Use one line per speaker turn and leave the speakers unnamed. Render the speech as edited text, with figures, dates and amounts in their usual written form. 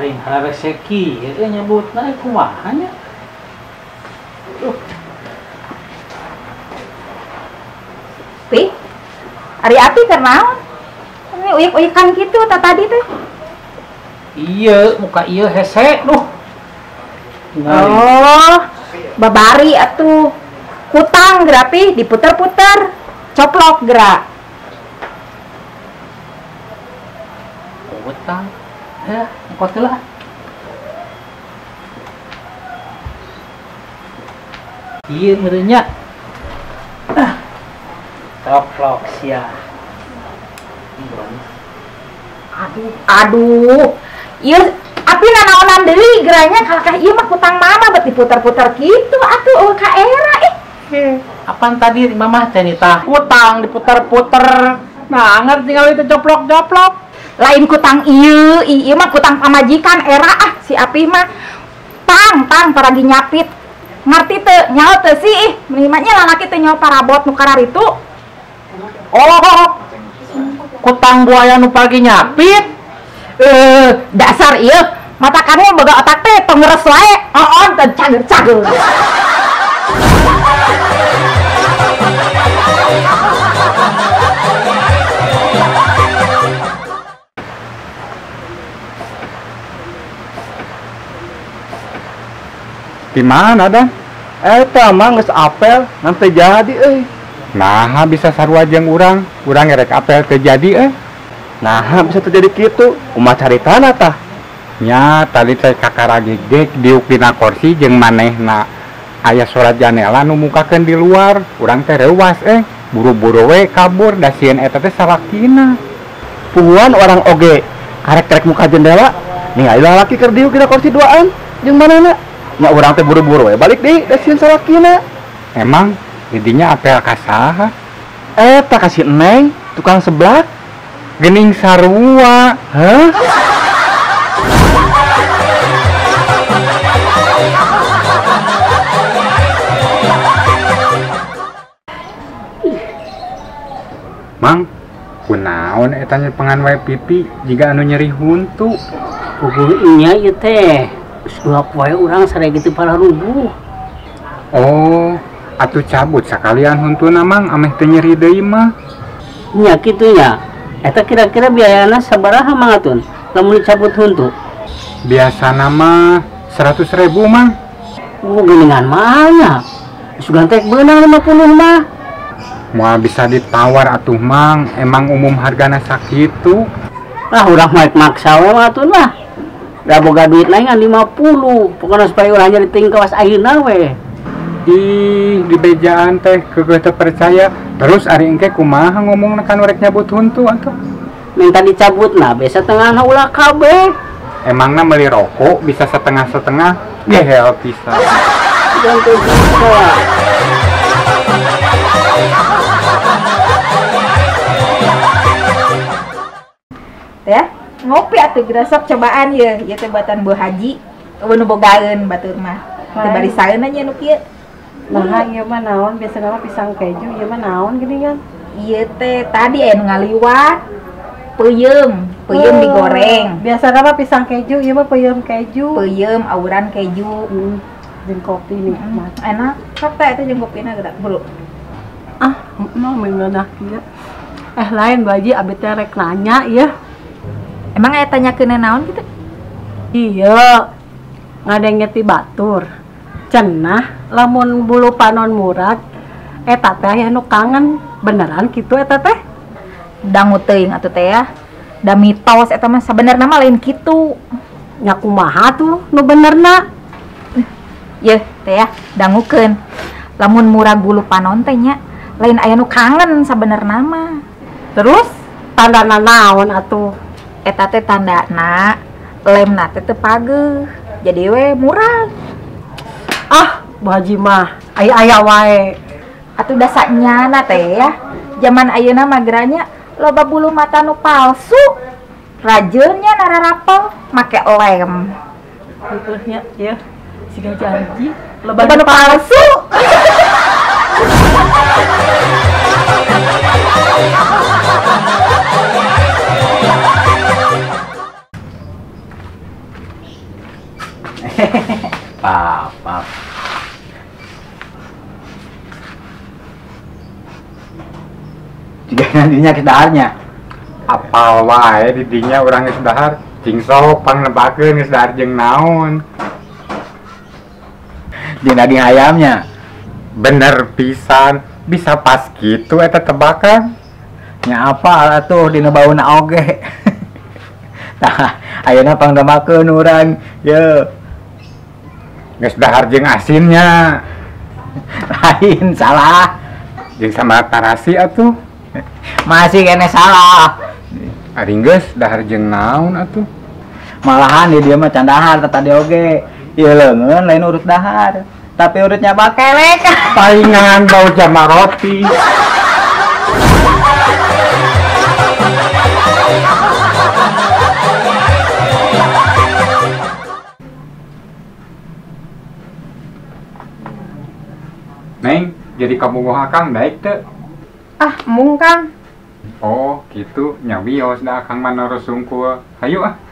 aing hara reseki nyebutna kumaha nya.
Pi, ari api karena ini uyek-uyekan gitu tadi teh.
Iya, muka iya hese, duh.
Oh, babari atuh. Kutang gerapi diputer-puter, coplok gerak.
Kutang, ya, engkau telah. Iya, merenya. Coplok sia.
Aduh. Ieu api nanaonan deui geranya kalkah ieu mah kutang mama bet diputer-puter kitu atuh ka era
Apaan tadi mamah teh tah? Kutang diputer-puter. Nah, ngerti tinggal itu coplok-coplok.
Lain kutang ieu mah kutang pamajikan era si api mah tang paragi nyapit. Ngerti teu nyaho teu sih menimaknya lalaki teh nyaho parabot nu kararitu.
Oh, kutang buaya nu pagi nyapit.
Dasar ieu mata kamu boga otak teh pengeres wae. Oon teh cager-cager.
Di mana dan? Eta mah geus apel nanti jadi Nah, bisa sarua jeung urang ngerek apel teu jadi Nah, bisa terjadi gitu. Umat caritana tah. Nya tadi teh kakaragegeg diuk dina kursi jeung manehna aya surat janela nu mukakeun di luar. Urang teh reuwas buru-buru we kabur da sieun eta teh salakina. Puguhan orang oge karek-karek muka jendela ningali lalaki keur diuk dina kursi duaan jeung manehna. Nya urang teh buru-buru we balik deui da sieun salakina. Emang didinya apel ka saha? Eta kasih Neng, tukang seblak. Gening sarua, hah? Mang, kunaon eta pengan wae pipi jika anu nyeri huntu.
Pugunya ieu teh suap wae urang sare gitu para rubuh.
Oh, atuh cabut sakalian huntuna Mang ameh teu nyeri deui mah.
Nya kitu nya. Eta kira-kira biayana sabaraha mangatun lamun dicabut huntu?
Biasa nama 100.000 Mang.
Geningan mahalnya. Sugan teh beunang 50 mah.
Moal bisa ditawar atuh Mang, emang umum hargana sakitu.
Lah urang mah maksa we mangatun mah. Da boga duit lain 50. Pokona supaya urang jadi ting kawas ayeuna we.
Di bejaan teh keugeuh teu percaya. Terus ari engke kumaha ngomongna kan rek nyabut huntu atuh?
Minta dicabutna biasa tengahna ulah kabeh.
Emangna meuli rokok bisa setengah-setengah? Gehel pisan.
Jangan bisa.
Ya, ngopi atuh gerasok cobaan ye teh buatan Bu Haji. Nu bogaeun batur mah. Teu bari saeuna nya nu kieu.
Nah, ieu mah naon biasana pisang keju, ieu mah naon gini kan?
Ieu teh tadi aya nu ngaliwat. Peuyeum digoreng.
Biasana mah pisang keju, ieu mah peuyeum keju.
Peuyeum auran keju.
Jeung kopi nikmat.
Enak. Sok teh jeung kopina geura bulu.
Mau mengenah kieu. Lain Bu Haji abdi teh rek nanya ya.
Emang aya tanyakeun naon kitu?
Iya. Ngadenge ti batur. Cenah lamun bulu panon murad eta teh aya nu kangen beneran kitu eta teh?
Dangu teuing atuh teh ya. Da mitos eta mah sabenerna mah lain kitu.
Nya kumaha tuh nu benerna?
Yeuh teh ya, dangukeun. Lamun murag bulu panon teh nya lain aya nu kangen sabenerna mah.
Terus tandana naon atuh?
Eta teh tandana lemna teh teu pageuh. Jadi we murag.
Bu Haji mah aya wae.
Atuh dasanyana teh ya. Zaman ayeuna mah geranya loba bulu mata nu palsu. Rajeunnya nararapel make lem.
Heeh nya ya. Siga janji
Loba nu palsu.
Maaf. Jika nantinya kedaharnya
Apal wae di dinya urang geus dahar. Cing sok pangnebakeun geus dahar jeung naon.
di daging ayamnya.
Bener pisan, bisa pas gitu eta tebakan.
Nya apa atuh dina bauna oge. Tah, ayeuna pangdamakeun urang ye.
Geus dahar jeung asinnya.
Lain salah.
Jeung sama tarasi atuh.
Masih kene salah.
Ari geus dahar jeung naon atuh.
Malahan di dia mah can dahar tadi oge. Ieu leungeun lain urut dahar. Tapi urutnya bakelek.
Palingan bau jama roti. Neng, jadi kamu mau akang baik teh?
Ah, mung Kang.
Oh, gitu. Nyawios da akang manor sungkul. Hayu ah.